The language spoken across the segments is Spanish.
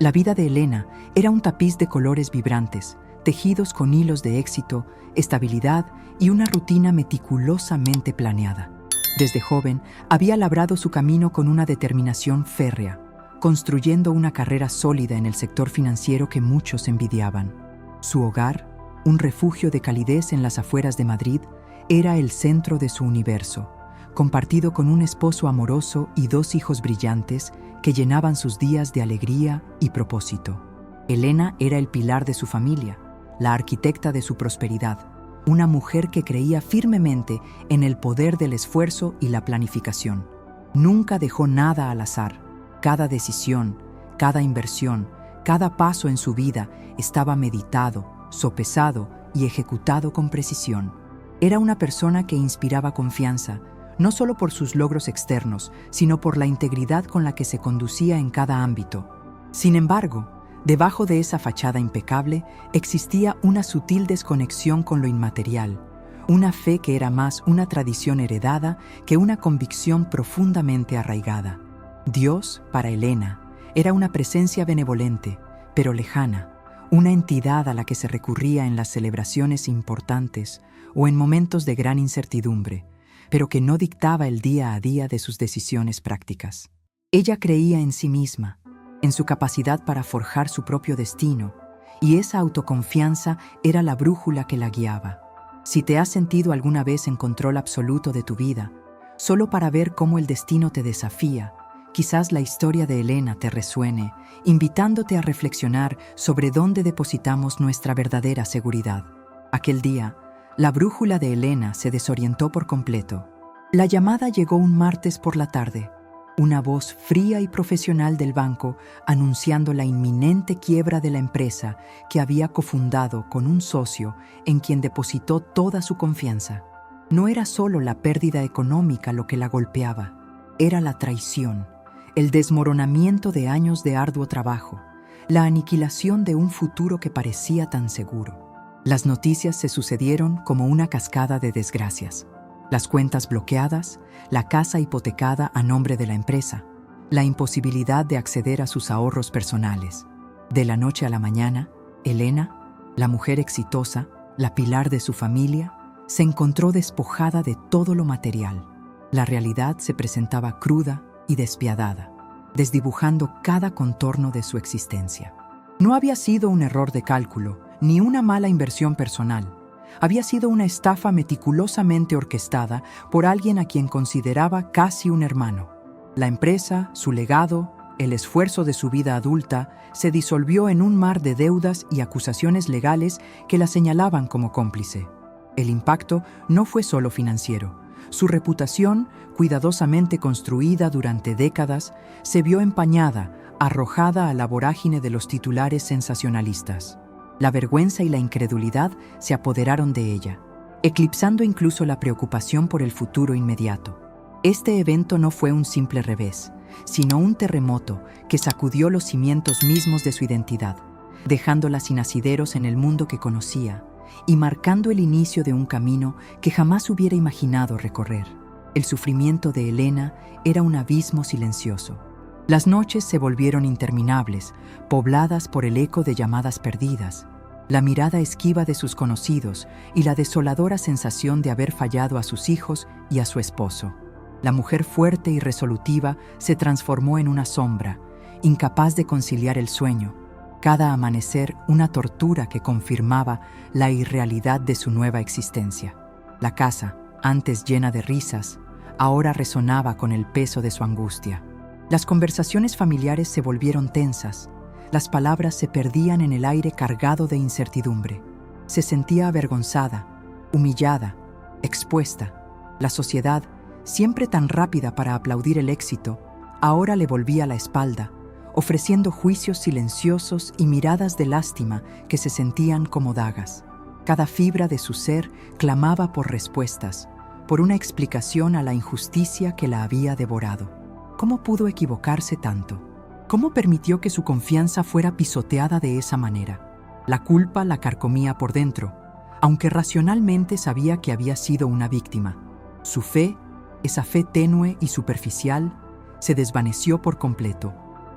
La vida de Elena era un tapiz de colores vibrantes, tejidos con hilos de éxito, estabilidad y una rutina meticulosamente planeada. Desde joven, había labrado su camino con una determinación férrea, construyendo una carrera sólida en el sector financiero que muchos envidiaban. Su hogar, un refugio de calidez en las afueras de Madrid, era el centro de su universo, compartido con un esposo amoroso y 2 hijos brillantes que llenaban sus días de alegría y propósito. Elena era el pilar de su familia, la arquitecta de su prosperidad, una mujer que creía firmemente en el poder del esfuerzo y la planificación. Nunca dejó nada al azar. Cada decisión, cada inversión, cada paso en su vida estaba meditado, sopesado y ejecutado con precisión. Era una persona que inspiraba confianza, no solo por sus logros externos, sino por la integridad con la que se conducía en cada ámbito. Sin embargo, debajo de esa fachada impecable existía una sutil desconexión con lo inmaterial, una fe que era más una tradición heredada que una convicción profundamente arraigada. Dios, para Elena, era una presencia benevolente, pero lejana, una entidad a la que se recurría en las celebraciones importantes o en momentos de gran incertidumbre, pero que no dictaba el día a día de sus decisiones prácticas. Ella creía en sí misma, en su capacidad para forjar su propio destino, y esa autoconfianza era la brújula que la guiaba. Si te has sentido alguna vez en control absoluto de tu vida, solo para ver cómo el destino te desafía, quizás la historia de Elena te resuene, invitándote a reflexionar sobre dónde depositamos nuestra verdadera seguridad. Aquel día, la brújula de Elena se desorientó por completo. La llamada llegó un martes por la tarde. Una voz fría y profesional del banco anunciando la inminente quiebra de la empresa que había cofundado con un socio en quien depositó toda su confianza. No era solo la pérdida económica lo que la golpeaba, era la traición, el desmoronamiento de años de arduo trabajo, la aniquilación de un futuro que parecía tan seguro. Las noticias se sucedieron como una cascada de desgracias. Las cuentas bloqueadas, la casa hipotecada a nombre de la empresa, la imposibilidad de acceder a sus ahorros personales. De la noche a la mañana, Elena, la mujer exitosa, la pilar de su familia, se encontró despojada de todo lo material. La realidad se presentaba cruda y despiadada, desdibujando cada contorno de su existencia. No había sido un error de cálculo, ni una mala inversión personal. Había sido una estafa meticulosamente orquestada por alguien a quien consideraba casi un hermano. La empresa, su legado, el esfuerzo de su vida adulta, se disolvió en un mar de deudas y acusaciones legales que la señalaban como cómplice. El impacto no fue solo financiero. Su reputación, cuidadosamente construida durante décadas, se vio empañada, arrojada a la vorágine de los titulares sensacionalistas. La vergüenza y la incredulidad se apoderaron de ella, eclipsando incluso la preocupación por el futuro inmediato. Este evento no fue un simple revés, sino un terremoto que sacudió los cimientos mismos de su identidad, dejándola sin asideros en el mundo que conocía y marcando el inicio de un camino que jamás hubiera imaginado recorrer. El sufrimiento de Elena era un abismo silencioso. Las noches se volvieron interminables, pobladas por el eco de llamadas perdidas, la mirada esquiva de sus conocidos y la desoladora sensación de haber fallado a sus hijos y a su esposo. La mujer fuerte y resolutiva se transformó en una sombra, incapaz de conciliar el sueño, cada amanecer una tortura que confirmaba la irrealidad de su nueva existencia. La casa, antes llena de risas, ahora resonaba con el peso de su angustia. Las conversaciones familiares se volvieron tensas, las palabras se perdían en el aire cargado de incertidumbre. Se sentía avergonzada, humillada, expuesta. La sociedad, siempre tan rápida para aplaudir el éxito, ahora le volvía la espalda, ofreciendo juicios silenciosos y miradas de lástima que se sentían como dagas. Cada fibra de su ser clamaba por respuestas, por una explicación a la injusticia que la había devorado. ¿Cómo pudo equivocarse tanto? ¿Cómo permitió que su confianza fuera pisoteada de esa manera? La culpa la carcomía por dentro, aunque racionalmente sabía que había sido una víctima. Su fe, esa fe tenue y superficial, se desvaneció por completo.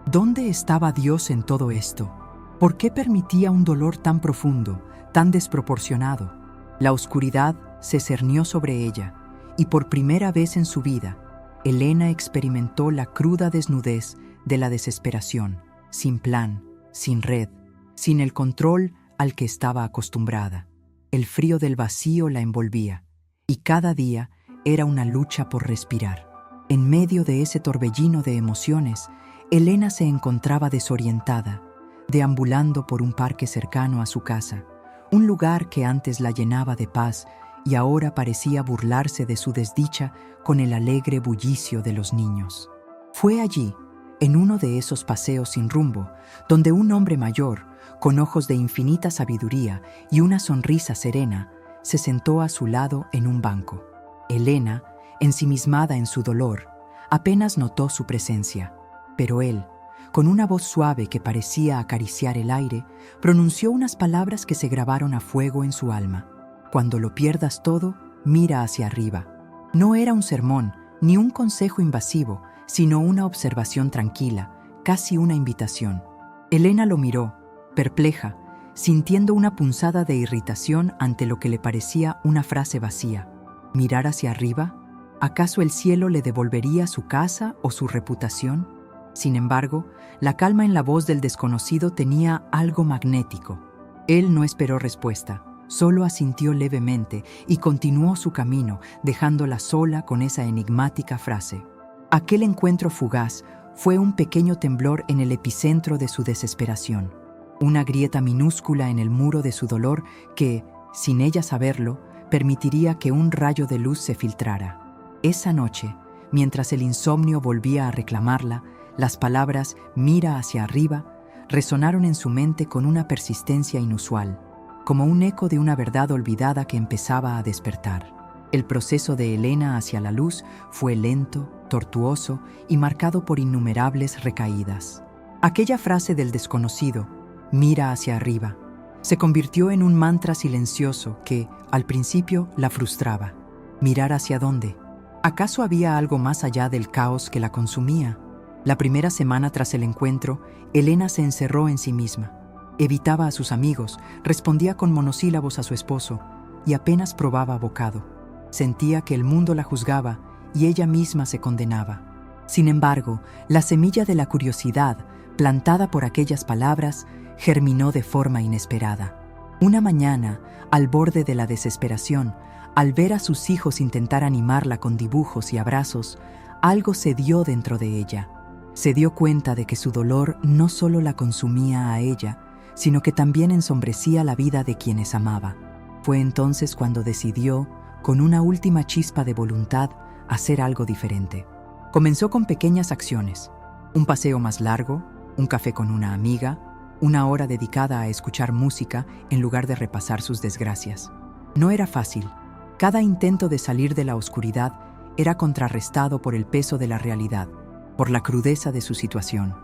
¿Dónde estaba Dios en todo esto? ¿Por qué permitía un dolor tan profundo, tan desproporcionado? La oscuridad se cernió sobre ella, y por primera vez en su vida, Elena experimentó la cruda desnudez de la desesperación, sin plan, sin red, sin el control al que estaba acostumbrada. El frío del vacío la envolvía, y cada día era una lucha por respirar. En medio de ese torbellino de emociones, Elena se encontraba desorientada, deambulando por un parque cercano a su casa, un lugar que antes la llenaba de paz y ahora parecía burlarse de su desdicha con el alegre bullicio de los niños. Fue allí, en uno de esos paseos sin rumbo, donde un hombre mayor, con ojos de infinita sabiduría y una sonrisa serena, se sentó a su lado en un banco. Elena, ensimismada en su dolor, apenas notó su presencia, pero él, con una voz suave que parecía acariciar el aire, pronunció unas palabras que se grabaron a fuego en su alma. Cuando lo pierdas todo, mira hacia arriba. No era un sermón, ni un consejo invasivo, sino una observación tranquila, casi una invitación. Elena lo miró, perpleja, sintiendo una punzada de irritación ante lo que le parecía una frase vacía. ¿Mirar hacia arriba? ¿Acaso el cielo le devolvería su casa o su reputación? Sin embargo, la calma en la voz del desconocido tenía algo magnético. Él no esperó respuesta, solo asintió levemente y continuó su camino, dejándola sola con esa enigmática frase. Aquel encuentro fugaz fue un pequeño temblor en el epicentro de su desesperación, una grieta minúscula en el muro de su dolor que, sin ella saberlo, permitiría que un rayo de luz se filtrara. Esa noche, mientras el insomnio volvía a reclamarla, las palabras «mira hacia arriba» resonaron en su mente con una persistencia inusual, como un eco de una verdad olvidada que empezaba a despertar. El proceso de Elena hacia la luz fue lento, tortuoso y marcado por innumerables recaídas. Aquella frase del desconocido, «mira hacia arriba», se convirtió en un mantra silencioso que, al principio, la frustraba. ¿Mirar hacia dónde? ¿Acaso había algo más allá del caos que la consumía? La primera semana tras el encuentro, Elena se encerró en sí misma. Evitaba a sus amigos, respondía con monosílabos a su esposo y apenas probaba bocado. Sentía que el mundo la juzgaba y ella misma se condenaba. Sin embargo, la semilla de la curiosidad, plantada por aquellas palabras, germinó de forma inesperada. Una mañana, al borde de la desesperación, al ver a sus hijos intentar animarla con dibujos y abrazos, algo se dio dentro de ella. Se dio cuenta de que su dolor no solo la consumía a ella, sino que también ensombrecía la vida de quienes amaba. Fue entonces cuando decidió, con una última chispa de voluntad, hacer algo diferente. Comenzó con pequeñas acciones: un paseo más largo, un café con una amiga, una hora dedicada a escuchar música en lugar de repasar sus desgracias. No era fácil. Cada intento de salir de la oscuridad era contrarrestado por el peso de la realidad, por la crudeza de su situación.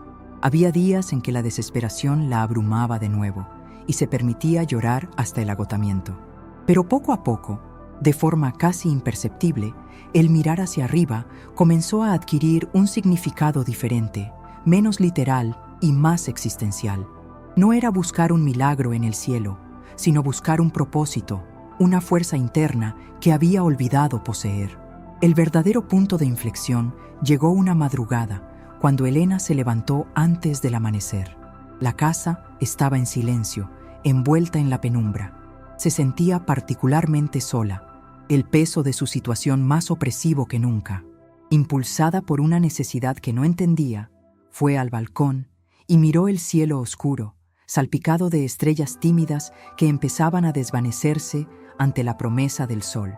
Había días en que la desesperación la abrumaba de nuevo y se permitía llorar hasta el agotamiento. Pero poco a poco, de forma casi imperceptible, el mirar hacia arriba comenzó a adquirir un significado diferente, menos literal y más existencial. No era buscar un milagro en el cielo, sino buscar un propósito, una fuerza interna que había olvidado poseer. El verdadero punto de inflexión llegó una madrugada, cuando Elena se levantó antes del amanecer. La casa estaba en silencio, envuelta en la penumbra. Se sentía particularmente sola, el peso de su situación más opresivo que nunca. Impulsada por una necesidad que no entendía, fue al balcón y miró el cielo oscuro, salpicado de estrellas tímidas que empezaban a desvanecerse ante la promesa del sol.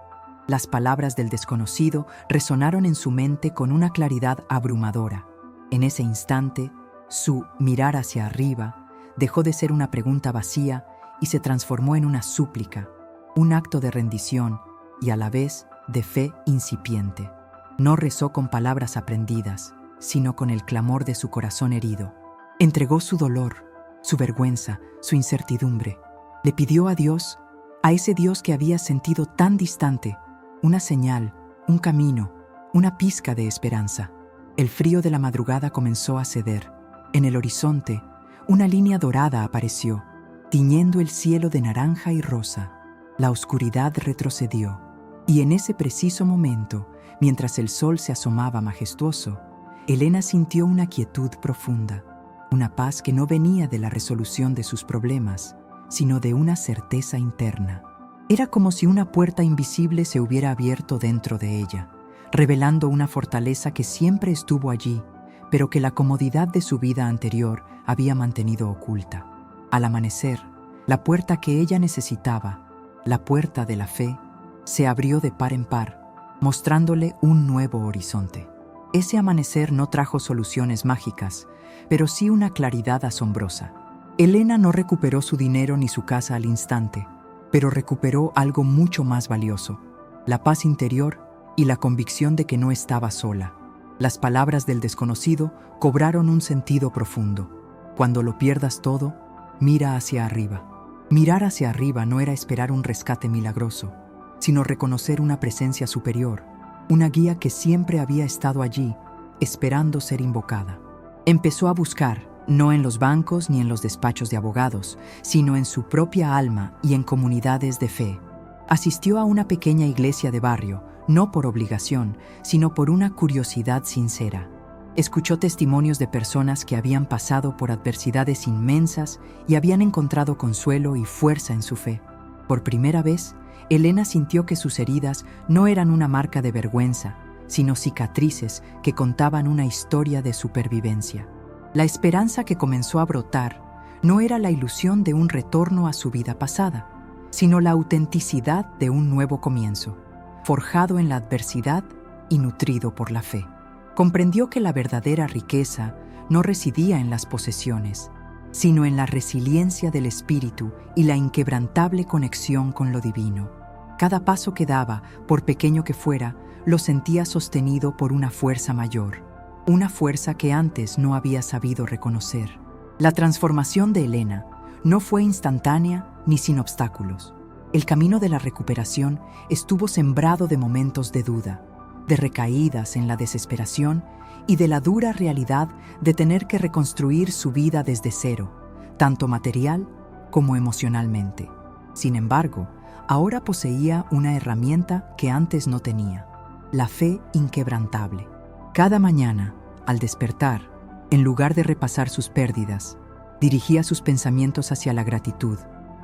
Las palabras del desconocido resonaron en su mente con una claridad abrumadora. En ese instante, su mirar hacia arriba dejó de ser una pregunta vacía y se transformó en una súplica, un acto de rendición y a la vez de fe incipiente. No rezó con palabras aprendidas, sino con el clamor de su corazón herido. Entregó su dolor, su vergüenza, su incertidumbre. Le pidió a Dios, a ese Dios que había sentido tan distante, una señal, un camino, una pizca de esperanza. El frío de la madrugada comenzó a ceder. En el horizonte, una línea dorada apareció, tiñendo el cielo de naranja y rosa. La oscuridad retrocedió, y en ese preciso momento, mientras el sol se asomaba majestuoso, Elena sintió una quietud profunda, una paz que no venía de la resolución de sus problemas, sino de una certeza interna. Era como si una puerta invisible se hubiera abierto dentro de ella, revelando una fortaleza que siempre estuvo allí, pero que la comodidad de su vida anterior había mantenido oculta. Al amanecer, la puerta que ella necesitaba, la puerta de la fe, se abrió de par en par, mostrándole un nuevo horizonte. Ese amanecer no trajo soluciones mágicas, pero sí una claridad asombrosa. Elena no recuperó su dinero ni su casa al instante, pero recuperó algo mucho más valioso: la paz interior y la convicción de que no estaba sola. Las palabras del desconocido cobraron un sentido profundo. Cuando lo pierdas todo, mira hacia arriba. Mirar hacia arriba no era esperar un rescate milagroso, sino reconocer una presencia superior, una guía que siempre había estado allí, esperando ser invocada. Empezó a buscar, no en los bancos ni en los despachos de abogados, sino en su propia alma y en comunidades de fe. Asistió a una pequeña iglesia de barrio, no por obligación, sino por una curiosidad sincera. Escuchó testimonios de personas que habían pasado por adversidades inmensas y habían encontrado consuelo y fuerza en su fe. Por primera vez, Elena sintió que sus heridas no eran una marca de vergüenza, sino cicatrices que contaban una historia de supervivencia. La esperanza que comenzó a brotar no era la ilusión de un retorno a su vida pasada, sino la autenticidad de un nuevo comienzo, forjado en la adversidad y nutrido por la fe. Comprendió que la verdadera riqueza no residía en las posesiones, sino en la resiliencia del espíritu y la inquebrantable conexión con lo divino. Cada paso que daba, por pequeño que fuera, lo sentía sostenido por una fuerza mayor, una fuerza que antes no había sabido reconocer. La transformación de Elena no fue instantánea ni sin obstáculos. El camino de la recuperación estuvo sembrado de momentos de duda, de recaídas en la desesperación y de la dura realidad de tener que reconstruir su vida desde cero, tanto material como emocionalmente. Sin embargo, ahora poseía una herramienta que antes no tenía: la fe inquebrantable. Cada mañana, al despertar, en lugar de repasar sus pérdidas, dirigía sus pensamientos hacia la gratitud,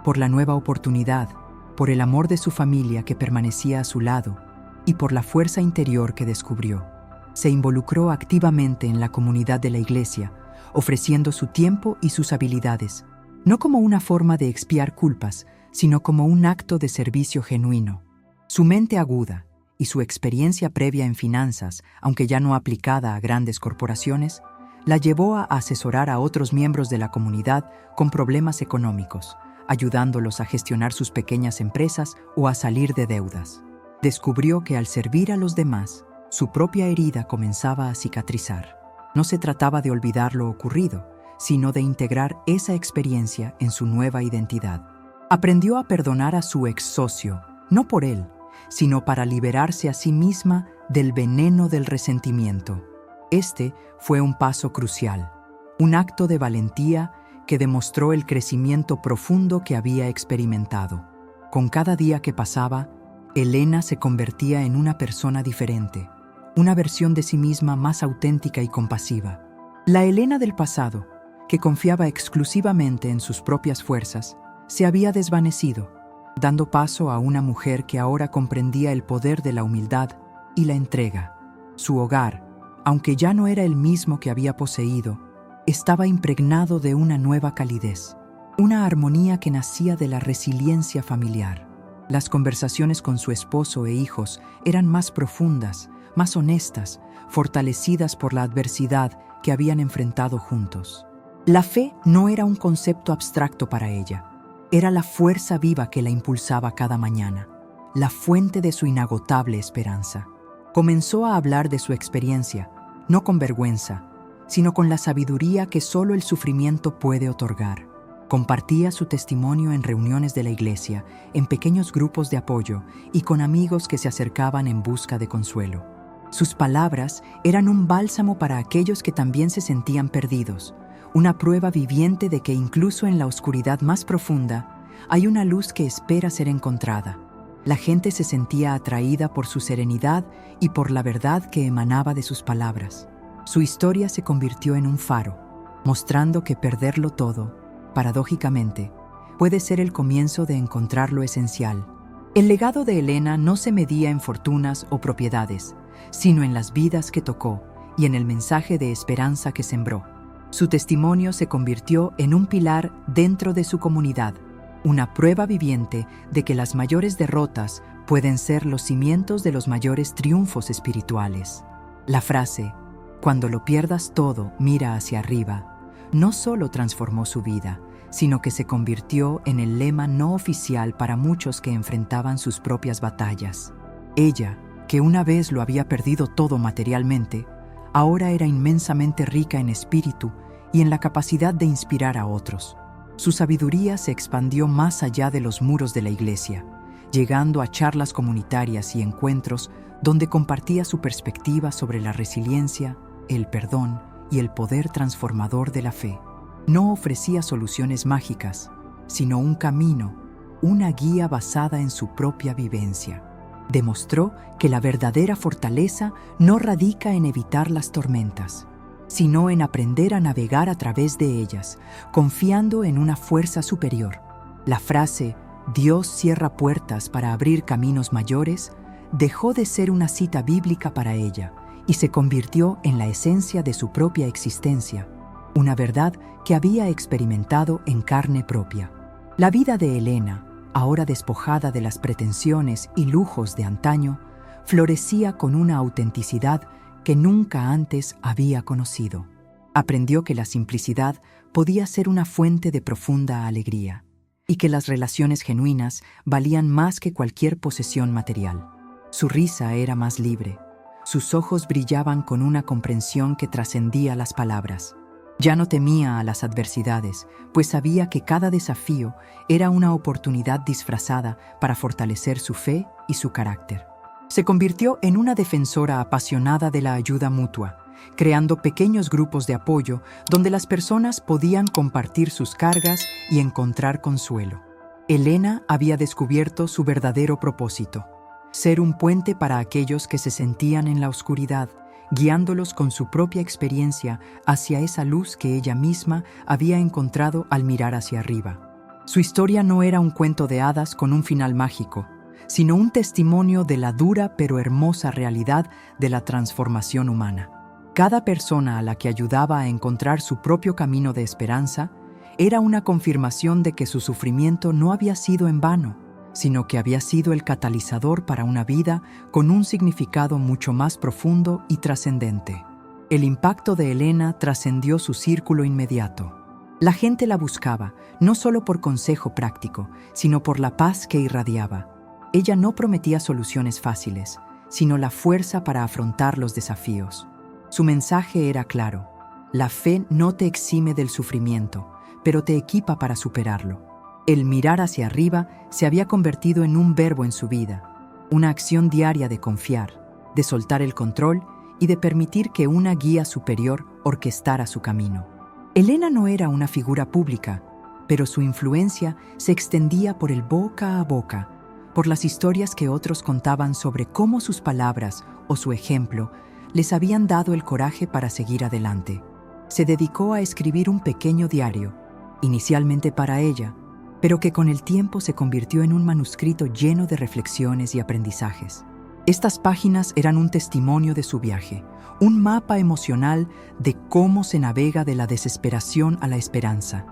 por la nueva oportunidad, por el amor de su familia que permanecía a su lado y por la fuerza interior que descubrió. Se involucró activamente en la comunidad de la iglesia, ofreciendo su tiempo y sus habilidades, no como una forma de expiar culpas, sino como un acto de servicio genuino. Su mente aguda y su experiencia previa en finanzas, aunque ya no aplicada a grandes corporaciones, la llevó a asesorar a otros miembros de la comunidad con problemas económicos, ayudándolos a gestionar sus pequeñas empresas o a salir de deudas. Descubrió que al servir a los demás, su propia herida comenzaba a cicatrizar. No se trataba de olvidar lo ocurrido, sino de integrar esa experiencia en su nueva identidad. Aprendió a perdonar a su ex socio, no por él, sino para liberarse a sí misma del veneno del resentimiento. Este fue un paso crucial, un acto de valentía que demostró el crecimiento profundo que había experimentado. Con cada día que pasaba, Elena se convertía en una persona diferente, una versión de sí misma más auténtica y compasiva. La Elena del pasado, que confiaba exclusivamente en sus propias fuerzas, se había desvanecido, dando paso a una mujer que ahora comprendía el poder de la humildad y la entrega. Su hogar, aunque ya no era el mismo que había poseído, estaba impregnado de una nueva calidez, una armonía que nacía de la resiliencia familiar. Las conversaciones con su esposo e hijos eran más profundas, más honestas, fortalecidas por la adversidad que habían enfrentado juntos. La fe no era un concepto abstracto para ella, era la fuerza viva que la impulsaba cada mañana, la fuente de su inagotable esperanza. Comenzó a hablar de su experiencia, no con vergüenza, sino con la sabiduría que solo el sufrimiento puede otorgar. Compartía su testimonio en reuniones de la iglesia, en pequeños grupos de apoyo y con amigos que se acercaban en busca de consuelo. Sus palabras eran un bálsamo para aquellos que también se sentían perdidos, una prueba viviente de que incluso en la oscuridad más profunda hay una luz que espera ser encontrada. La gente se sentía atraída por su serenidad y por la verdad que emanaba de sus palabras. Su historia se convirtió en un faro, mostrando que perderlo todo, paradójicamente, puede ser el comienzo de encontrar lo esencial. El legado de Elena no se medía en fortunas o propiedades, sino en las vidas que tocó y en el mensaje de esperanza que sembró. Su testimonio se convirtió en un pilar dentro de su comunidad, una prueba viviente de que las mayores derrotas pueden ser los cimientos de los mayores triunfos espirituales. La frase, "Cuando lo pierdas todo, mira hacia arriba", no solo transformó su vida, sino que se convirtió en el lema no oficial para muchos que enfrentaban sus propias batallas. Ella, que una vez lo había perdido todo materialmente, ahora era inmensamente rica en espíritu y en la capacidad de inspirar a otros. Su sabiduría se expandió más allá de los muros de la iglesia, llegando a charlas comunitarias y encuentros donde compartía su perspectiva sobre la resiliencia, el perdón y el poder transformador de la fe. No ofrecía soluciones mágicas, sino un camino, una guía basada en su propia vivencia. Demostró que la verdadera fortaleza no radica en evitar las tormentas, sino en aprender a navegar a través de ellas, confiando en una fuerza superior. La frase "Dios cierra puertas para abrir caminos mayores" dejó de ser una cita bíblica para ella y se convirtió en la esencia de su propia existencia, una verdad que había experimentado en carne propia. La vida de Elena, ahora despojada de las pretensiones y lujos de antaño, florecía con una autenticidad que nunca antes había conocido. Aprendió que la simplicidad podía ser una fuente de profunda alegría y que las relaciones genuinas valían más que cualquier posesión material. Su risa era más libre. Sus ojos brillaban con una comprensión que trascendía las palabras. Ya no temía a las adversidades, pues sabía que cada desafío era una oportunidad disfrazada para fortalecer su fe y su carácter. Se convirtió en una defensora apasionada de la ayuda mutua, creando pequeños grupos de apoyo donde las personas podían compartir sus cargas y encontrar consuelo. Elena había descubierto su verdadero propósito: ser un puente para aquellos que se sentían en la oscuridad, guiándolos con su propia experiencia hacia esa luz que ella misma había encontrado al mirar hacia arriba. Su historia no era un cuento de hadas con un final mágico, sino un testimonio de la dura pero hermosa realidad de la transformación humana. Cada persona a la que ayudaba a encontrar su propio camino de esperanza era una confirmación de que su sufrimiento no había sido en vano, sino que había sido el catalizador para una vida con un significado mucho más profundo y trascendente. El impacto de Elena trascendió su círculo inmediato. La gente la buscaba, no solo por consejo práctico, sino por la paz que irradiaba. Ella no prometía soluciones fáciles, sino la fuerza para afrontar los desafíos. Su mensaje era claro: la fe no te exime del sufrimiento, pero te equipa para superarlo. El mirar hacia arriba se había convertido en un verbo en su vida, una acción diaria de confiar, de soltar el control y de permitir que una guía superior orquestara su camino. Elena no era una figura pública, pero su influencia se extendía por el boca a boca, por las historias que otros contaban sobre cómo sus palabras o su ejemplo les habían dado el coraje para seguir adelante. Se dedicó a escribir un pequeño diario, inicialmente para ella, pero que con el tiempo se convirtió en un manuscrito lleno de reflexiones y aprendizajes. Estas páginas eran un testimonio de su viaje, un mapa emocional de cómo se navega de la desesperación a la esperanza,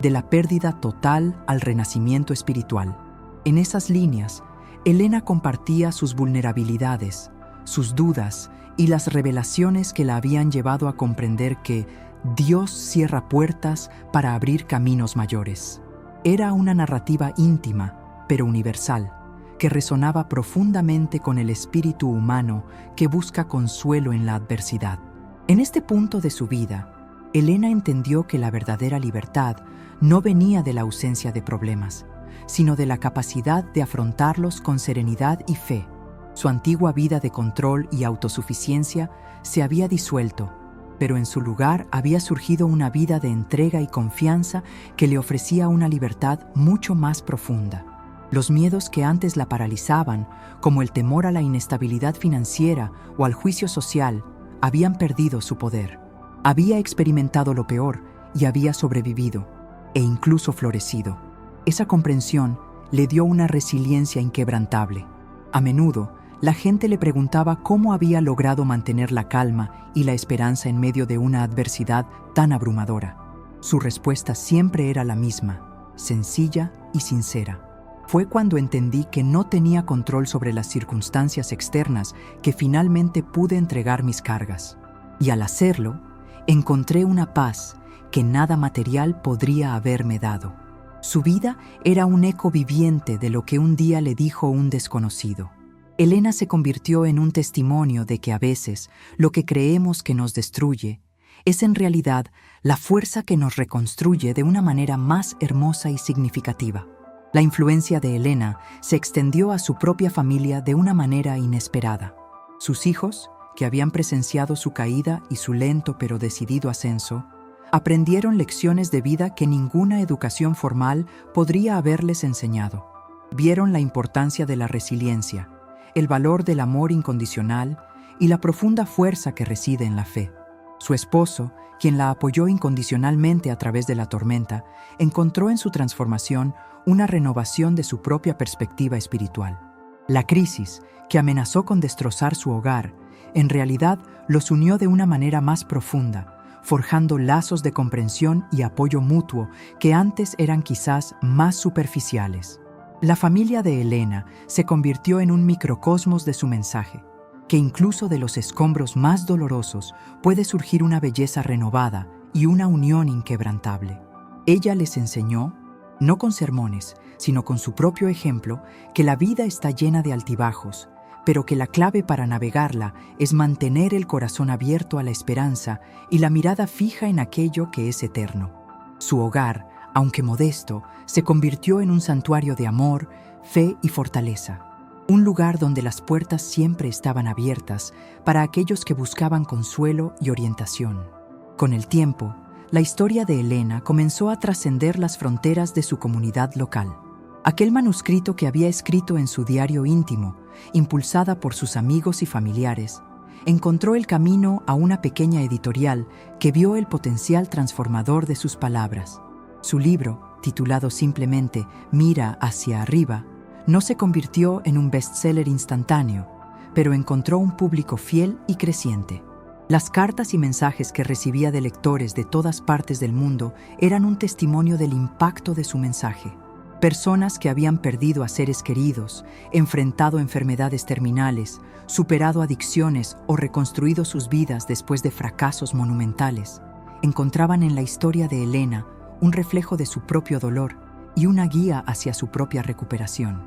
de la pérdida total al renacimiento espiritual. En esas líneas, Elena compartía sus vulnerabilidades, sus dudas y las revelaciones que la habían llevado a comprender que Dios cierra puertas para abrir caminos mayores. Era una narrativa íntima, pero universal, que resonaba profundamente con el espíritu humano que busca consuelo en la adversidad. En este punto de su vida, Elena entendió que la verdadera libertad no venía de la ausencia de problemas, sino de la capacidad de afrontarlos con serenidad y fe. Su antigua vida de control y autosuficiencia se había disuelto, pero en su lugar había surgido una vida de entrega y confianza que le ofrecía una libertad mucho más profunda. Los miedos que antes la paralizaban, como el temor a la inestabilidad financiera o al juicio social, habían perdido su poder. Había experimentado lo peor y había sobrevivido, e incluso florecido. Esa comprensión le dio una resiliencia inquebrantable. A menudo, la gente le preguntaba cómo había logrado mantener la calma y la esperanza en medio de una adversidad tan abrumadora. Su respuesta siempre era la misma, sencilla y sincera. Fue cuando entendí que no tenía control sobre las circunstancias externas que finalmente pude entregar mis cargas. Y al hacerlo, encontré una paz que nada material podría haberme dado. Su vida era un eco viviente de lo que un día le dijo un desconocido. Elena se convirtió en un testimonio de que a veces lo que creemos que nos destruye es en realidad la fuerza que nos reconstruye de una manera más hermosa y significativa. La influencia de Elena se extendió a su propia familia de una manera inesperada. Sus hijos, que habían presenciado su caída y su lento pero decidido ascenso, aprendieron lecciones de vida que ninguna educación formal podría haberles enseñado. Vieron la importancia de la resiliencia, el valor del amor incondicional y la profunda fuerza que reside en la fe. Su esposo, quien la apoyó incondicionalmente a través de la tormenta, encontró en su transformación una renovación de su propia perspectiva espiritual. La crisis, que amenazó con destrozar su hogar, en realidad los unió de una manera más profunda, forjando lazos de comprensión y apoyo mutuo que antes eran quizás más superficiales. La familia de Elena se convirtió en un microcosmos de su mensaje, que incluso de los escombros más dolorosos puede surgir una belleza renovada y una unión inquebrantable. Ella les enseñó, no con sermones, sino con su propio ejemplo, que la vida está llena de altibajos, pero que la clave para navegarla es mantener el corazón abierto a la esperanza y la mirada fija en aquello que es eterno. Su hogar, aunque modesto, se convirtió en un santuario de amor, fe y fortaleza. Un lugar donde las puertas siempre estaban abiertas para aquellos que buscaban consuelo y orientación. Con el tiempo, la historia de Elena comenzó a trascender las fronteras de su comunidad local. Aquel manuscrito que había escrito en su diario íntimo, impulsada por sus amigos y familiares, encontró el camino a una pequeña editorial que vio el potencial transformador de sus palabras. Su libro, titulado simplemente Mira hacia arriba, no se convirtió en un bestseller instantáneo, pero encontró un público fiel y creciente. Las cartas y mensajes que recibía de lectores de todas partes del mundo eran un testimonio del impacto de su mensaje. Personas que habían perdido a seres queridos, enfrentado enfermedades terminales, superado adicciones o reconstruido sus vidas después de fracasos monumentales, encontraban en la historia de Elena un reflejo de su propio dolor y una guía hacia su propia recuperación.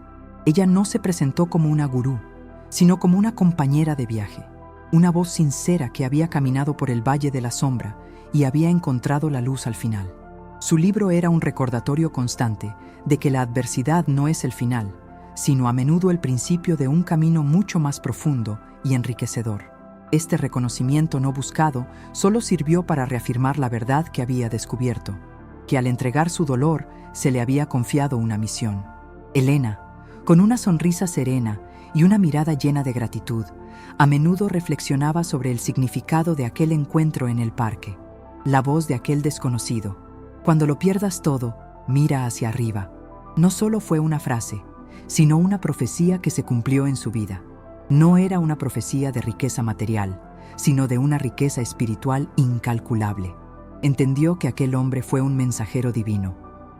Ella no se presentó como una gurú, sino como una compañera de viaje, una voz sincera que había caminado por el valle de la sombra y había encontrado la luz al final. Su libro era un recordatorio constante de que la adversidad no es el final, sino a menudo el principio de un camino mucho más profundo y enriquecedor. Este reconocimiento no buscado solo sirvió para reafirmar la verdad que había descubierto, que al entregar su dolor se le había confiado una misión. Elena, con una sonrisa serena y una mirada llena de gratitud, a menudo reflexionaba sobre el significado de aquel encuentro en el parque. La voz de aquel desconocido: "Cuando lo pierdas todo, mira hacia arriba", no solo fue una frase, sino una profecía que se cumplió en su vida. No era una profecía de riqueza material, sino de una riqueza espiritual incalculable. Entendió que aquel hombre fue un mensajero divino,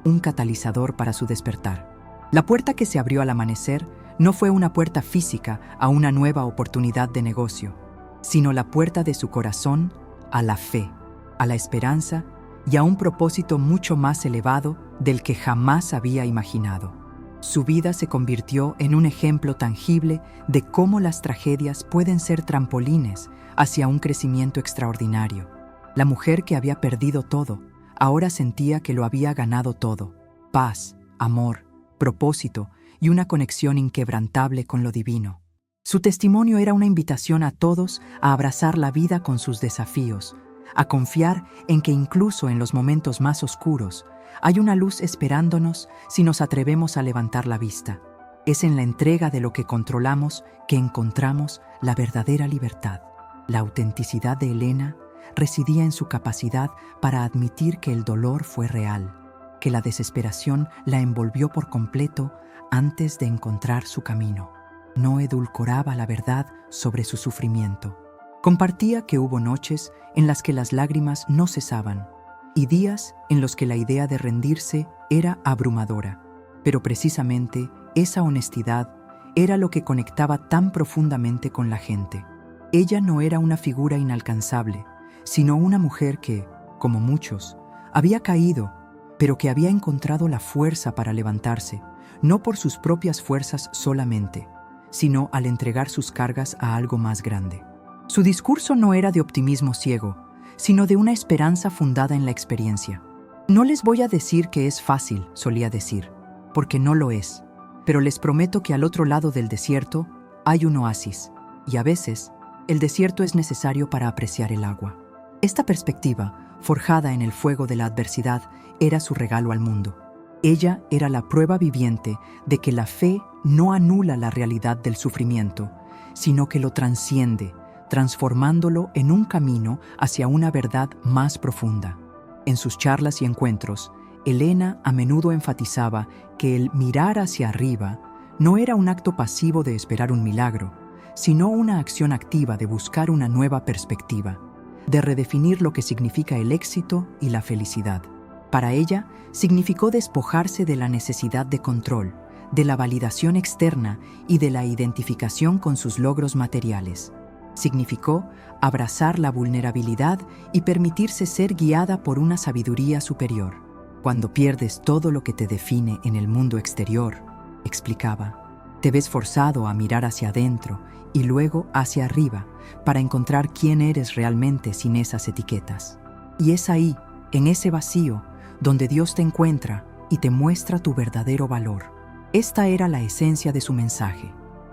un catalizador para su despertar. La puerta que se abrió al amanecer no fue una puerta física a una nueva oportunidad de negocio, sino la puerta de su corazón a la fe, a la esperanza y a un propósito mucho más elevado del que jamás había imaginado. Su vida se convirtió en un ejemplo tangible de cómo las tragedias pueden ser trampolines hacia un crecimiento extraordinario. La mujer que había perdido todo, ahora sentía que lo había ganado todo: paz, amor, propósito y una conexión inquebrantable con lo divino. Su testimonio era una invitación a todos a abrazar la vida con sus desafíos, a confiar en que incluso en los momentos más oscuros hay una luz esperándonos si nos atrevemos a levantar la vista. Es en la entrega de lo que controlamos que encontramos la verdadera libertad. La autenticidad de Elena residía en su capacidad para admitir que el dolor fue real, que la desesperación la envolvió por completo antes de encontrar su camino. No edulcoraba la verdad sobre su sufrimiento. Compartía que hubo noches en las que las lágrimas no cesaban y días en los que la idea de rendirse era abrumadora. Pero precisamente esa honestidad era lo que conectaba tan profundamente con la gente. Ella no era una figura inalcanzable, sino una mujer que, como muchos, había caído, pero que había encontrado la fuerza para levantarse, no por sus propias fuerzas solamente, sino al entregar sus cargas a algo más grande. Su discurso no era de optimismo ciego, sino de una esperanza fundada en la experiencia. No les voy a decir que es fácil, solía decir, porque no lo es, pero les prometo que al otro lado del desierto hay un oasis, y a veces el desierto es necesario para apreciar el agua. Esta perspectiva, forjada en el fuego de la adversidad, era su regalo al mundo. Ella era la prueba viviente de que la fe no anula la realidad del sufrimiento, sino que lo transciende, transformándolo en un camino hacia una verdad más profunda. En sus charlas y encuentros, Elena a menudo enfatizaba que el mirar hacia arriba no era un acto pasivo de esperar un milagro, sino una acción activa de buscar una nueva perspectiva, de redefinir lo que significa el éxito y la felicidad. Para ella, significó despojarse de la necesidad de control, de la validación externa y de la identificación con sus logros materiales. Significó abrazar la vulnerabilidad y permitirse ser guiada por una sabiduría superior. Cuando pierdes todo lo que te define en el mundo exterior, explicaba, te ves forzado a mirar hacia adentro y luego hacia arriba para encontrar quién eres realmente sin esas etiquetas. Y es ahí, en ese vacío, donde Dios te encuentra y te muestra tu verdadero valor. Esta era la esencia de su mensaje.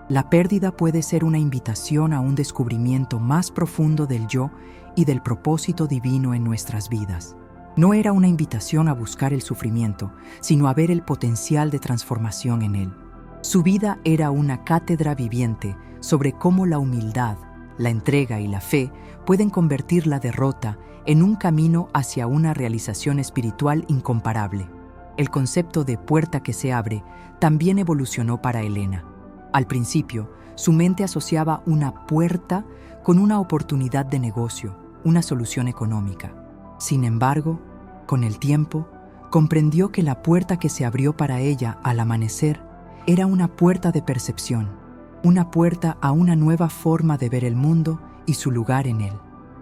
La pérdida puede ser una invitación a un descubrimiento más profundo del yo y del propósito divino en nuestras vidas. No era una invitación a buscar el sufrimiento, sino a ver el potencial de transformación en él. Su vida era una cátedra viviente sobre cómo la humildad, la entrega y la fe pueden convertir la derrota en un camino hacia una realización espiritual incomparable. El concepto de puerta que se abre también evolucionó para Elena. Al principio, su mente asociaba una puerta con una oportunidad de negocio, una solución económica. Sin embargo, con el tiempo, comprendió que la puerta que se abrió para ella al amanecer era una puerta de percepción, una puerta a una nueva forma de ver el mundo y su lugar en él.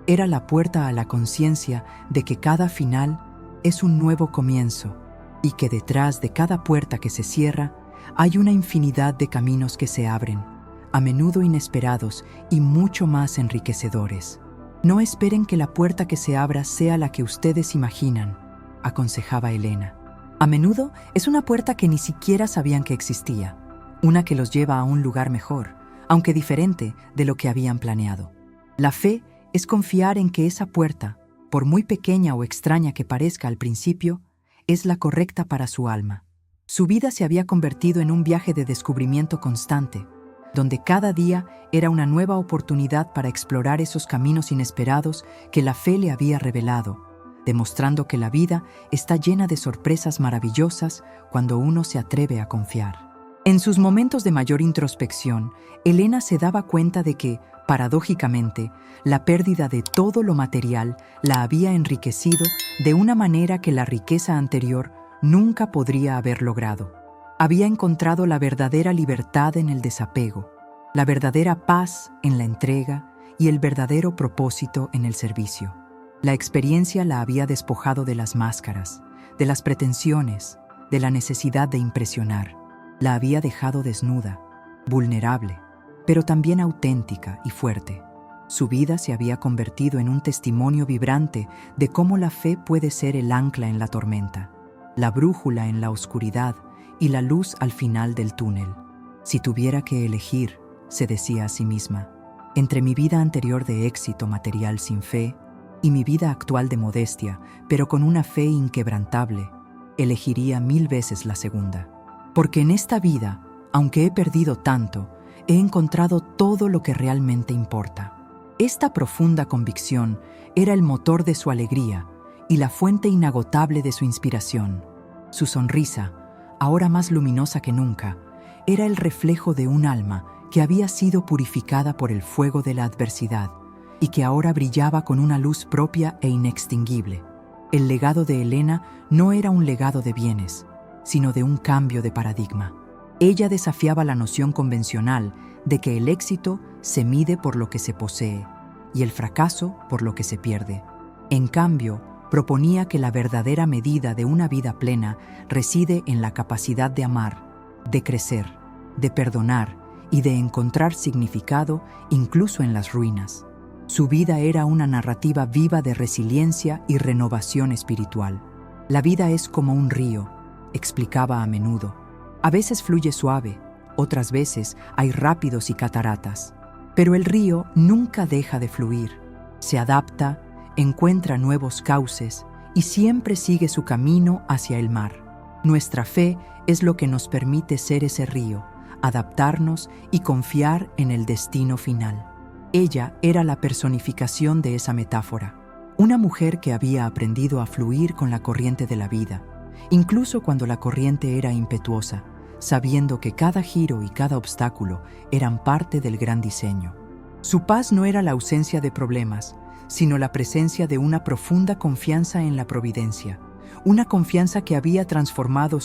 Era la puerta a la conciencia de que cada final es un nuevo comienzo y que detrás de cada puerta que se cierra hay una infinidad de caminos que se abren, a menudo inesperados y mucho más enriquecedores. No esperen que la puerta que se abra sea la que ustedes imaginan, aconsejaba Elena. A menudo es una puerta que ni siquiera sabían que existía, una que los lleva a un lugar mejor, aunque diferente de lo que habían planeado. La fe es confiar en que esa puerta, por muy pequeña o extraña que parezca al principio, es la correcta para su alma. Su vida se había convertido en un viaje de descubrimiento constante, donde cada día era una nueva oportunidad para explorar esos caminos inesperados que la fe le había revelado, demostrando que la vida está llena de sorpresas maravillosas cuando uno se atreve a confiar. En sus momentos de mayor introspección, Elena se daba cuenta de que, paradójicamente, la pérdida de todo lo material la había enriquecido de una manera que la riqueza anterior nunca podría haber logrado. Había encontrado la verdadera libertad en el desapego, la verdadera paz en la entrega y el verdadero propósito en el servicio. La experiencia la había despojado de las máscaras, de las pretensiones, de la necesidad de impresionar. La había dejado desnuda, vulnerable, pero también auténtica y fuerte. Su vida se había convertido en un testimonio vibrante de cómo la fe puede ser el ancla en la tormenta, la brújula en la oscuridad y la luz al final del túnel. Si tuviera que elegir, se decía a sí misma, entre mi vida anterior de éxito material sin fe y mi vida actual de modestia, pero con una fe inquebrantable, elegiría 1000 veces la segunda. Porque en esta vida, aunque he perdido tanto, he encontrado todo lo que realmente importa. Esta profunda convicción era el motor de su alegría y la fuente inagotable de su inspiración. Su sonrisa, ahora más luminosa que nunca, era el reflejo de un alma que había sido purificada por el fuego de la adversidad y que ahora brillaba con una luz propia e inextinguible. El legado de Elena no era un legado de bienes, sino de un cambio de paradigma. Ella desafiaba la noción convencional de que el éxito se mide por lo que se posee y el fracaso por lo que se pierde. En cambio, proponía que la verdadera medida de una vida plena reside en la capacidad de amar, de crecer, de perdonar y de encontrar significado incluso en las ruinas. Su vida era una narrativa viva de resiliencia y renovación espiritual. La vida es como un río, explicaba a menudo. A veces fluye suave, otras veces hay rápidos y cataratas. Pero el río nunca deja de fluir. Se adapta, encuentra nuevos cauces y siempre sigue su camino hacia el mar. Nuestra fe es lo que nos permite ser ese río, adaptarnos y confiar en el destino final. Ella era la personificación de esa metáfora. Una mujer que había aprendido a fluir con la corriente de la vida, incluso cuando la corriente era impetuosa, sabiendo que cada giro y cada obstáculo eran parte del gran diseño. Su paz no era la ausencia de problemas, sino la presencia de una profunda confianza en la providencia, una confianza que había transformado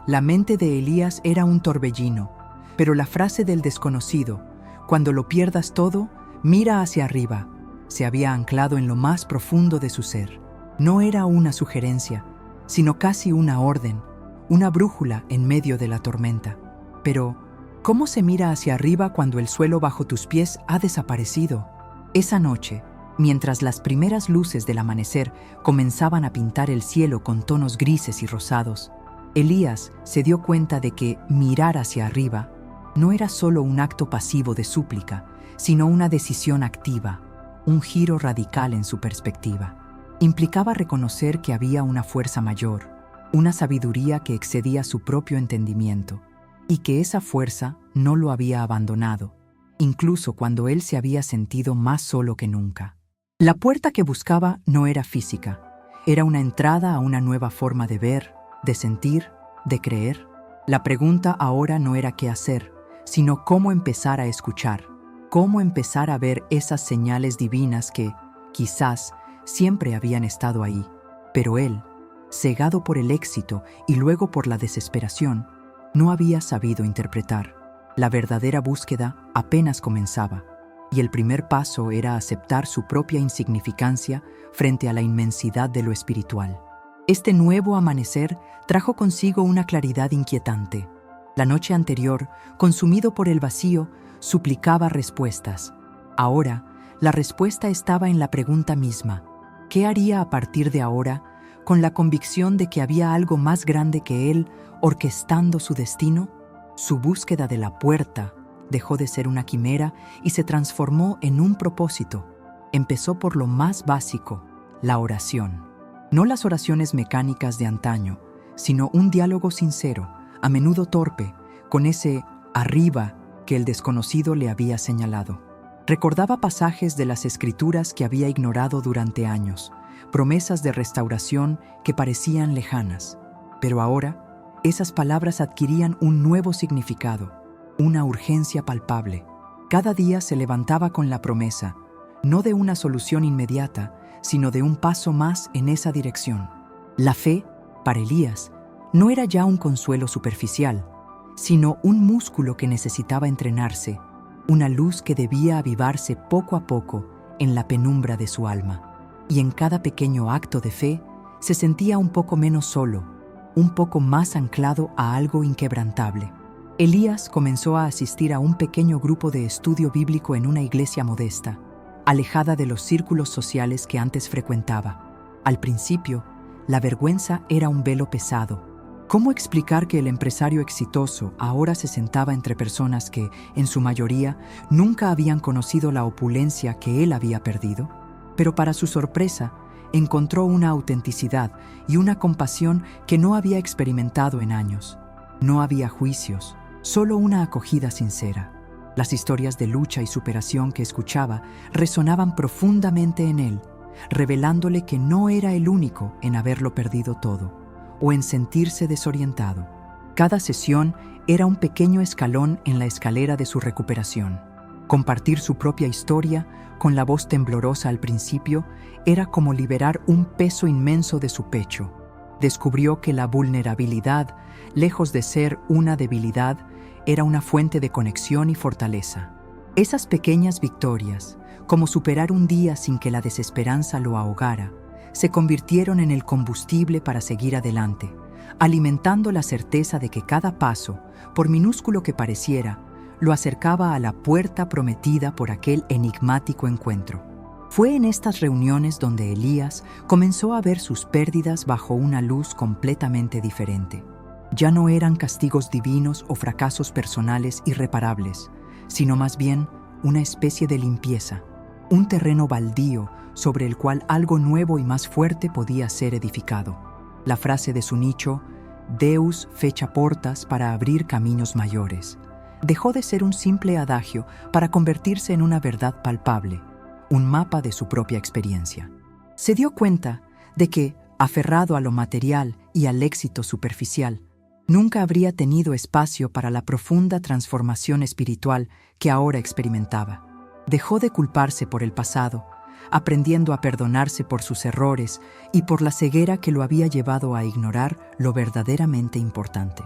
la mente de Elías era un torbellino, pero la frase del desconocido, cuando lo pierdas todo, mira hacia arriba, se había anclado en lo más profundo de su ser. No era una sugerencia, sino casi una orden, una brújula en medio de la tormenta. Pero, ¿cómo se mira hacia arriba cuando el suelo bajo tus pies ha desaparecido? Esa noche, mientras las primeras luces del amanecer comenzaban a pintar el cielo con tonos grises y rosados, Elías se dio cuenta de que mirar hacia arriba no era solo un acto pasivo de súplica, sino una decisión activa, un giro radical en su perspectiva. Implicaba reconocer que había una fuerza mayor, una sabiduría que excedía su propio entendimiento, y que esa fuerza no lo había abandonado, incluso cuando él se había sentido más solo que nunca. La puerta que buscaba no era física, era una entrada a una nueva forma de ver, de sentir, de creer. La pregunta ahora no era qué hacer, sino cómo empezar a escuchar, cómo empezar a ver esas señales divinas que, quizás, siempre habían estado ahí, pero él, cegado por el éxito y luego por la desesperación, no había sabido interpretar. La verdadera búsqueda apenas comenzaba, y el primer paso era aceptar su propia insignificancia frente a la inmensidad de lo espiritual. Este nuevo amanecer trajo consigo una claridad inquietante. La noche anterior, consumido por el vacío, suplicaba respuestas. Ahora, la respuesta estaba en la pregunta misma. ¿Qué haría a partir de ahora, con la convicción de que había algo más grande que él orquestando su destino? Su búsqueda de la puerta dejó de ser una quimera y se transformó en un propósito. Empezó por lo más básico, la oración. No las oraciones mecánicas de antaño, sino un diálogo sincero, a menudo torpe, con ese arriba que el desconocido le había señalado. Recordaba pasajes de las Escrituras que había ignorado durante años, promesas de restauración que parecían lejanas. Pero ahora, esas palabras adquirían un nuevo significado, una urgencia palpable. Cada día se levantaba con la promesa, no de una solución inmediata, sino de un paso más en esa dirección. La fe, para Elías, no era ya un consuelo superficial, sino un músculo que necesitaba entrenarse, una luz que debía avivarse poco a poco en la penumbra de su alma. Y en cada pequeño acto de fe se sentía un poco menos solo, un poco más anclado a algo inquebrantable. Elías comenzó a asistir a un pequeño grupo de estudio bíblico en una iglesia modesta, alejada de los círculos sociales que antes frecuentaba. Al principio, la vergüenza era un velo pesado. ¿Cómo explicar que el empresario exitoso ahora se sentaba entre personas que, en su mayoría, nunca habían conocido la opulencia que él había perdido? pero para su sorpresa, encontró una autenticidad y una compasión que no había experimentado en años. No había juicios, solo una acogida sincera. Las historias de lucha y superación que escuchaba resonaban profundamente en él, revelándole que no era el único en haberlo perdido todo o en sentirse desorientado. Cada sesión era un pequeño escalón en la escalera de su recuperación. Compartir su propia historia, con la voz temblorosa al principio, era como liberar un peso inmenso de su pecho. Descubrió que la vulnerabilidad, lejos de ser una debilidad, era una fuente de conexión y fortaleza. Esas pequeñas victorias, como superar un día sin que la desesperanza lo ahogara, se convirtieron en el combustible para seguir adelante, alimentando la certeza de que cada paso, por minúsculo que pareciera, lo acercaba a la puerta prometida por aquel enigmático encuentro. Fue en estas reuniones donde Elías comenzó a ver sus pérdidas bajo una luz completamente diferente. Ya no eran castigos divinos o fracasos personales irreparables, sino más bien una especie de limpieza, un terreno baldío sobre el cual algo nuevo y más fuerte podía ser edificado. La frase de su nicho, Deus fecha portas para abrir caminos mayores, dejó de ser un simple adagio para convertirse en una verdad palpable, un mapa de su propia experiencia. Se dio cuenta de que, aferrado a lo material y al éxito superficial, nunca habría tenido espacio para la profunda transformación espiritual que ahora experimentaba. Dejó de culparse por el pasado, aprendiendo a perdonarse por sus errores y por la ceguera que lo había llevado a ignorar lo verdaderamente importante.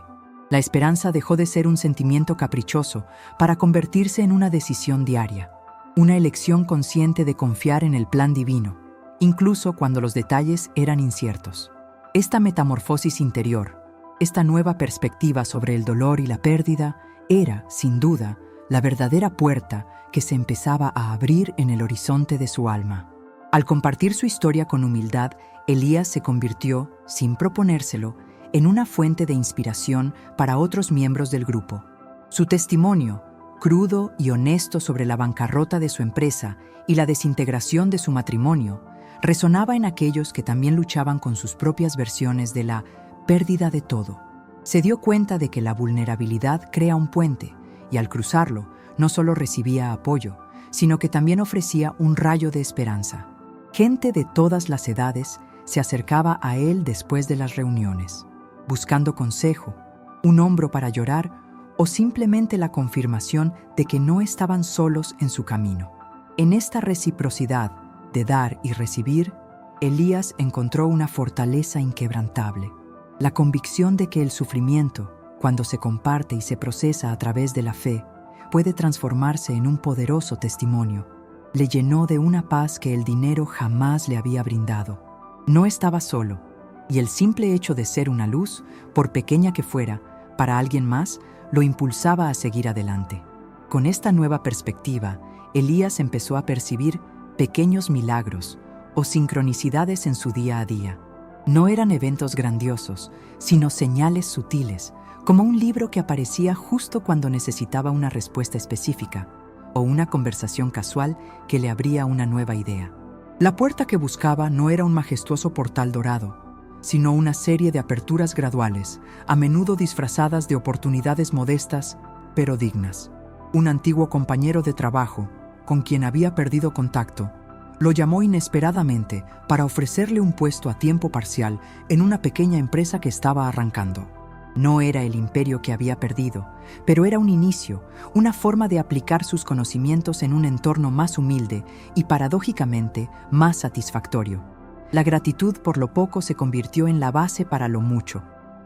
La esperanza dejó de ser un sentimiento caprichoso para convertirse en una decisión diaria, una elección consciente de confiar en el plan divino, incluso cuando los detalles eran inciertos. Esta metamorfosis interior, esta nueva perspectiva sobre el dolor y la pérdida, era, sin duda, la verdadera puerta que se empezaba a abrir en el horizonte de su alma. Al compartir su historia con humildad, Elías se convirtió, sin proponérselo, en una fuente de inspiración para otros miembros del grupo. Su testimonio, crudo y honesto sobre la bancarrota de su empresa y la desintegración de su matrimonio, resonaba en aquellos que también luchaban con sus propias versiones de la pérdida de todo. Se dio cuenta de que la vulnerabilidad crea un puente, y al cruzarlo, no solo recibía apoyo, sino que también ofrecía un rayo de esperanza. Gente de todas las edades se acercaba a él después de las reuniones, buscando consejo, un hombro para llorar o simplemente la confirmación de que no estaban solos en su camino. En esta reciprocidad de dar y recibir, Elías encontró una fortaleza inquebrantable, la convicción de que el sufrimiento, cuando se comparte y se procesa a través de la fe, puede transformarse en un poderoso testimonio. Le llenó de una paz que el dinero jamás le había brindado. No estaba solo, y el simple hecho de ser una luz, por pequeña que fuera, para alguien más, lo impulsaba a seguir adelante. Con esta nueva perspectiva, Elías empezó a percibir pequeños milagros o sincronicidades en su día a día. No eran eventos grandiosos, sino señales sutiles, como un libro que aparecía justo cuando necesitaba una respuesta específica, o una conversación casual que le abría una nueva idea. La puerta que buscaba no era un majestuoso portal dorado, sino una serie de aperturas graduales, a menudo disfrazadas de oportunidades modestas, pero dignas. Un antiguo compañero de trabajo, con quien había perdido contacto, lo llamó inesperadamente para ofrecerle un puesto a tiempo parcial en una pequeña empresa que estaba arrancando. No era el imperio que había perdido, pero era un inicio, una forma de aplicar sus conocimientos en un entorno más humilde y, paradójicamente, más satisfactorio. La gratitud por lo poco se convirtió en la base para lo mucho.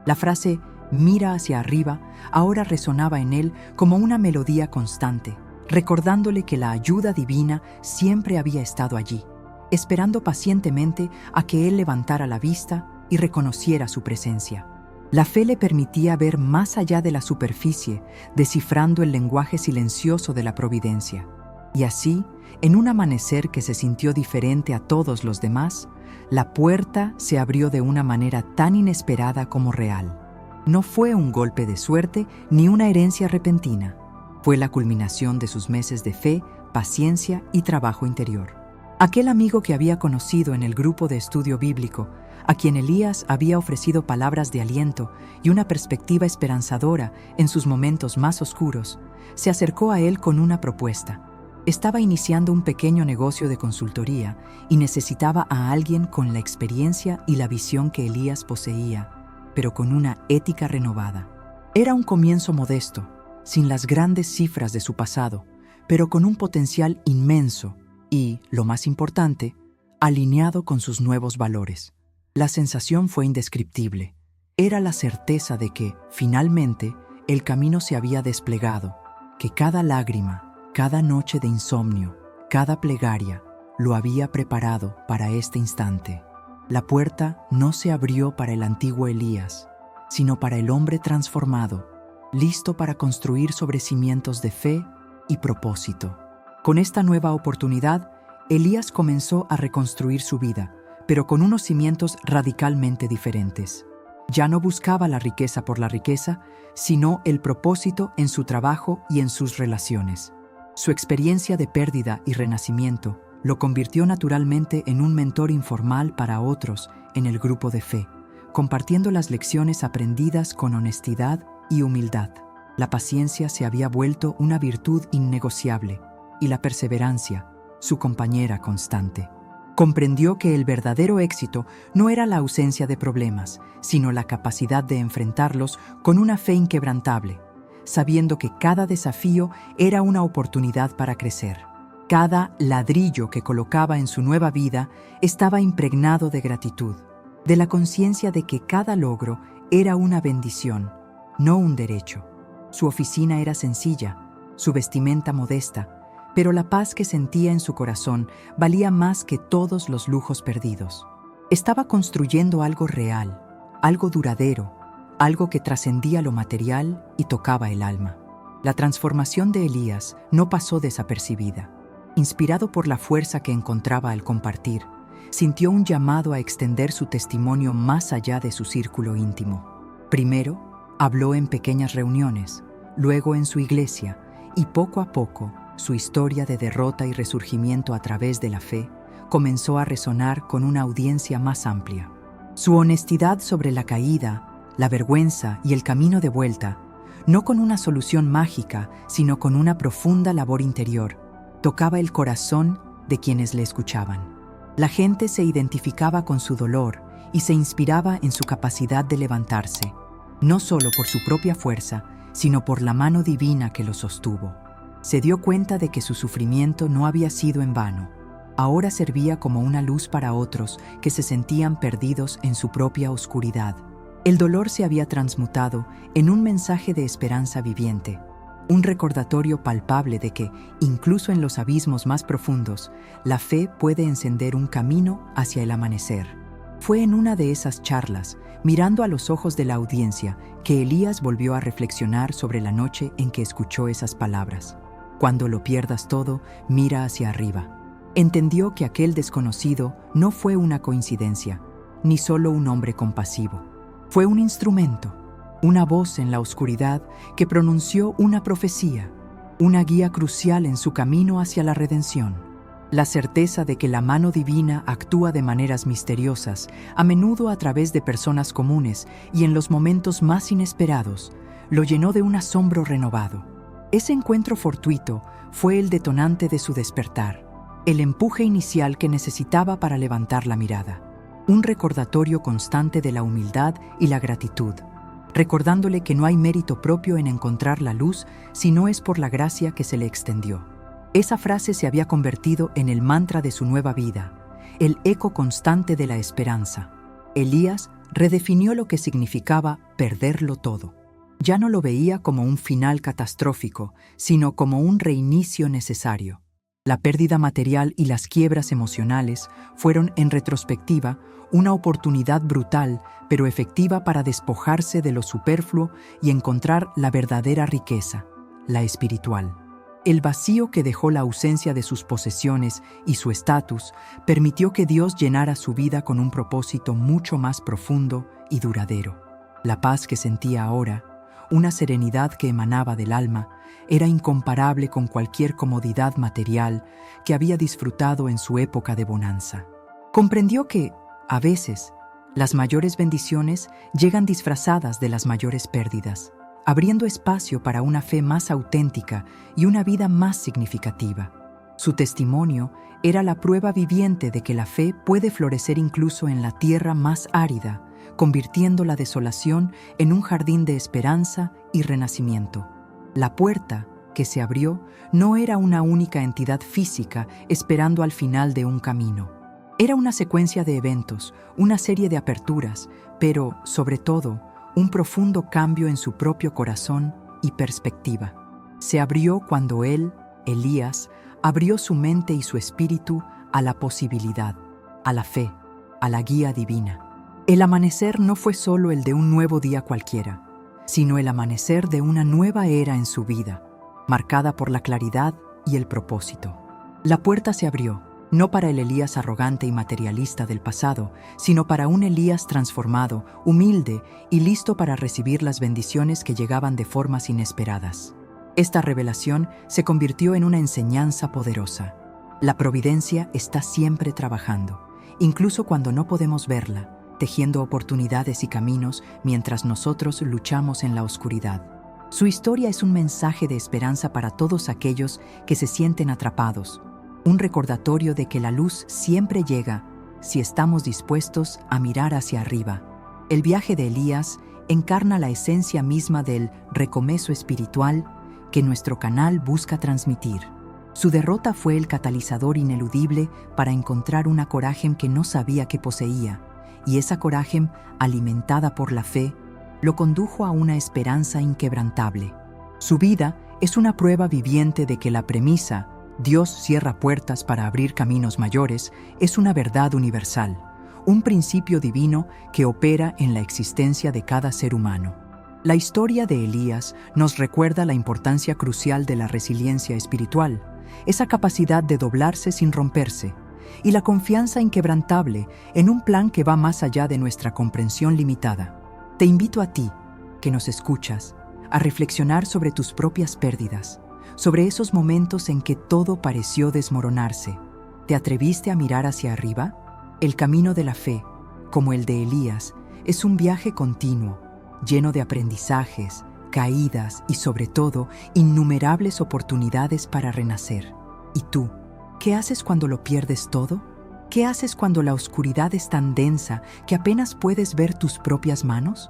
La frase «mira hacia arriba» ahora resonaba en él como una melodía constante, recordándole que la ayuda divina siempre había estado allí, esperando pacientemente a que él levantara la vista y reconociera su presencia. La fe le permitía ver más allá de la superficie, descifrando el lenguaje silencioso de la providencia. Y así, en un amanecer que se sintió diferente a todos los demás, la puerta se abrió de una manera tan inesperada como real. No fue un golpe de suerte ni una herencia repentina. Fue la culminación de sus meses de fe, paciencia y trabajo interior. Aquel amigo que había conocido en el grupo de estudio bíblico, a quien Elías había ofrecido palabras de aliento y una perspectiva esperanzadora en sus momentos más oscuros, se acercó a él con una propuesta. Estaba iniciando un pequeño negocio de consultoría y necesitaba a alguien con la experiencia y la visión que Elías poseía, pero con una ética renovada. Era un comienzo modesto, sin las grandes cifras de su pasado, pero con un potencial inmenso y, lo más importante, alineado con sus nuevos valores. La sensación fue indescriptible. Era la certeza de que, finalmente, el camino se había desplegado, que cada lágrima, cada noche de insomnio, cada plegaria, lo había preparado para este instante. La puerta no se abrió para el antiguo Elías, sino para el hombre transformado, listo para construir sobre cimientos de fe y propósito. Con esta nueva oportunidad, Elías comenzó a reconstruir su vida, pero con unos cimientos radicalmente diferentes. Ya no buscaba la riqueza por la riqueza, sino el propósito en su trabajo y en sus relaciones. Su experiencia de pérdida y renacimiento lo convirtió naturalmente en un mentor informal para otros en el grupo de fe, compartiendo las lecciones aprendidas con honestidad y humildad. La paciencia se había vuelto una virtud innegociable y la perseverancia, su compañera constante. Comprendió que el verdadero éxito no era la ausencia de problemas, sino la capacidad de enfrentarlos con una fe inquebrantable, sabiendo que cada desafío era una oportunidad para crecer. Cada ladrillo que colocaba en su nueva vida estaba impregnado de gratitud, de la conciencia de que cada logro era una bendición, no un derecho. Su oficina era sencilla, su vestimenta modesta, pero la paz que sentía en su corazón valía más que todos los lujos perdidos. Estaba construyendo algo real, algo duradero, algo que trascendía lo material y tocaba el alma. La transformación de Elías no pasó desapercibida. Inspirado por la fuerza que encontraba al compartir, sintió un llamado a extender su testimonio más allá de su círculo íntimo. Primero, habló en pequeñas reuniones, luego en su iglesia, y poco a poco, su historia de derrota y resurgimiento a través de la fe comenzó a resonar con una audiencia más amplia. Su honestidad sobre la caída, la vergüenza y el camino de vuelta, no con una solución mágica, sino con una profunda labor interior, tocaba el corazón de quienes le escuchaban. La gente se identificaba con su dolor y se inspiraba en su capacidad de levantarse, no solo por su propia fuerza, sino por la mano divina que lo sostuvo. Se dio cuenta de que su sufrimiento no había sido en vano. Ahora servía como una luz para otros que se sentían perdidos en su propia oscuridad. El dolor se había transmutado en un mensaje de esperanza viviente, un recordatorio palpable de que, incluso en los abismos más profundos, la fe puede encender un camino hacia el amanecer. Fue en una de esas charlas, mirando a los ojos de la audiencia, que Elías volvió a reflexionar sobre la noche en que escuchó esas palabras. Cuando lo pierdas todo, mira hacia arriba. Entendió que aquel desconocido no fue una coincidencia, ni solo un hombre compasivo. Fue un instrumento, una voz en la oscuridad que pronunció una profecía, una guía crucial en su camino hacia la redención. La certeza de que la mano divina actúa de maneras misteriosas, a menudo a través de personas comunes y en los momentos más inesperados, lo llenó de un asombro renovado. Ese encuentro fortuito fue el detonante de su despertar, el empuje inicial que necesitaba para levantar la mirada, un recordatorio constante de la humildad y la gratitud, recordándole que no hay mérito propio en encontrar la luz si no es por la gracia que se le extendió. Esa frase se había convertido en el mantra de su nueva vida, el eco constante de la esperanza. Elías redefinió lo que significaba perderlo todo. Ya no lo veía como un final catastrófico, sino como un reinicio necesario. La pérdida material y las quiebras emocionales fueron, en retrospectiva, una oportunidad brutal, pero efectiva para despojarse de lo superfluo y encontrar la verdadera riqueza, la espiritual. El vacío que dejó la ausencia de sus posesiones y su estatus permitió que Dios llenara su vida con un propósito mucho más profundo y duradero. La paz que sentía ahora, una serenidad que emanaba del alma, era incomparable con cualquier comodidad material que había disfrutado en su época de bonanza. Comprendió que, a veces, las mayores bendiciones llegan disfrazadas de las mayores pérdidas, abriendo espacio para una fe más auténtica y una vida más significativa. Su testimonio era la prueba viviente de que la fe puede florecer incluso en la tierra más árida, convirtiendo la desolación en un jardín de esperanza y renacimiento. La puerta que se abrió no era una única entidad física esperando al final de un camino. Era una secuencia de eventos, una serie de aperturas, pero, sobre todo, un profundo cambio en su propio corazón y perspectiva. Se abrió cuando él, Elías, abrió su mente y su espíritu a la posibilidad, a la fe, a la guía divina. El amanecer no fue solo el de un nuevo día cualquiera, sino el amanecer de una nueva era en su vida, marcada por la claridad y el propósito. La puerta se abrió, no para el Elías arrogante y materialista del pasado, sino para un Elías transformado, humilde y listo para recibir las bendiciones que llegaban de formas inesperadas. Esta revelación se convirtió en una enseñanza poderosa. La providencia está siempre trabajando, incluso cuando no podemos verla, tejiendo oportunidades y caminos mientras nosotros luchamos en la oscuridad. Su historia es un mensaje de esperanza para todos aquellos que se sienten atrapados, un recordatorio de que la luz siempre llega si estamos dispuestos a mirar hacia arriba. El viaje de Elías encarna la esencia misma del recomezo espiritual que nuestro canal busca transmitir. Su derrota fue el catalizador ineludible para encontrar una coraje que no sabía que poseía, y esa coraje, alimentada por la fe, lo condujo a una esperanza inquebrantable. Su vida es una prueba viviente de que la premisa «Dios cierra puertas para abrir caminos mayores» es una verdad universal, un principio divino que opera en la existencia de cada ser humano. La historia de Elías nos recuerda la importancia crucial de la resiliencia espiritual, esa capacidad de doblarse sin romperse, y la confianza inquebrantable en un plan que va más allá de nuestra comprensión limitada. Te invito a ti, que nos escuchas, a reflexionar sobre tus propias pérdidas, sobre esos momentos en que todo pareció desmoronarse. ¿Te atreviste a mirar hacia arriba? El camino de la fe, como el de Elías, es un viaje continuo, lleno de aprendizajes, caídas y, sobre todo, innumerables oportunidades para renacer. ¿Y tú? ¿Qué haces cuando lo pierdes todo? ¿Qué haces cuando la oscuridad es tan densa que apenas puedes ver tus propias manos?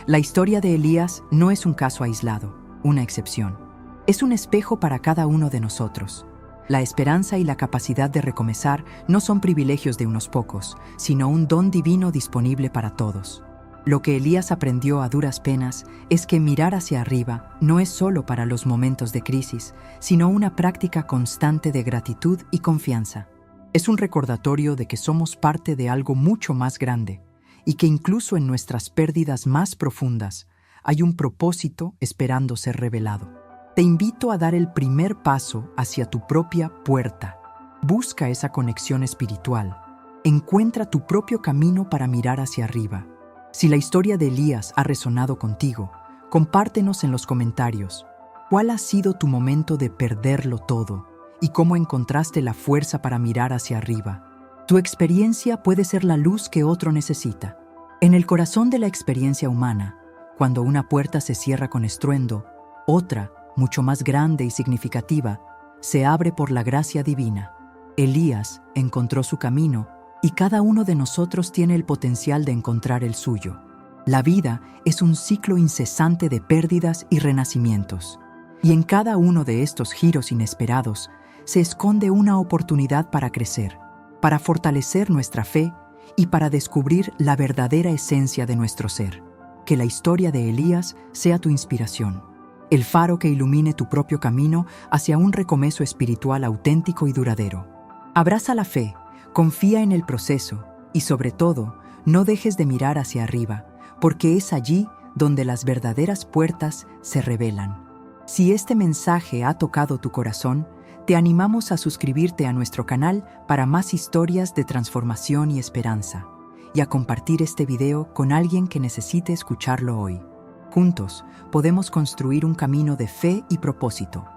La historia de Elías no es un caso aislado, una excepción. Es un espejo para cada uno de nosotros. La esperanza y la capacidad de recomenzar no son privilegios de unos pocos, sino un don divino disponible para todos. Lo que Elías aprendió a duras penas es que mirar hacia arriba no es solo para los momentos de crisis, sino una práctica constante de gratitud y confianza. Es un recordatorio de que somos parte de algo mucho más grande y que incluso en nuestras pérdidas más profundas hay un propósito esperando ser revelado. Te invito a dar el primer paso hacia tu propia puerta. Busca esa conexión espiritual. Encuentra tu propio camino para mirar hacia arriba. Si la historia de Elías ha resonado contigo, compártenos en los comentarios. ¿Cuál ha sido tu momento de perderlo todo y cómo encontraste la fuerza para mirar hacia arriba? Tu experiencia puede ser la luz que otro necesita. En el corazón de la experiencia humana, cuando una puerta se cierra con estruendo, otra, mucho más grande y significativa, se abre por la gracia divina. Elías encontró su camino y cada uno de nosotros tiene el potencial de encontrar el suyo. La vida es un ciclo incesante de pérdidas y renacimientos, y en cada uno de estos giros inesperados se esconde una oportunidad para crecer, para fortalecer nuestra fe y para descubrir la verdadera esencia de nuestro ser. Que la historia de Elías sea tu inspiración, el faro que ilumine tu propio camino hacia un recomezo espiritual auténtico y duradero. Abraza la fe, confía en el proceso y, sobre todo, no dejes de mirar hacia arriba, porque es allí donde las verdaderas puertas se revelan. Si este mensaje ha tocado tu corazón, te animamos a suscribirte a nuestro canal para más historias de transformación y esperanza, y a compartir este video con alguien que necesite escucharlo hoy. Juntos podemos construir un camino de fe y propósito.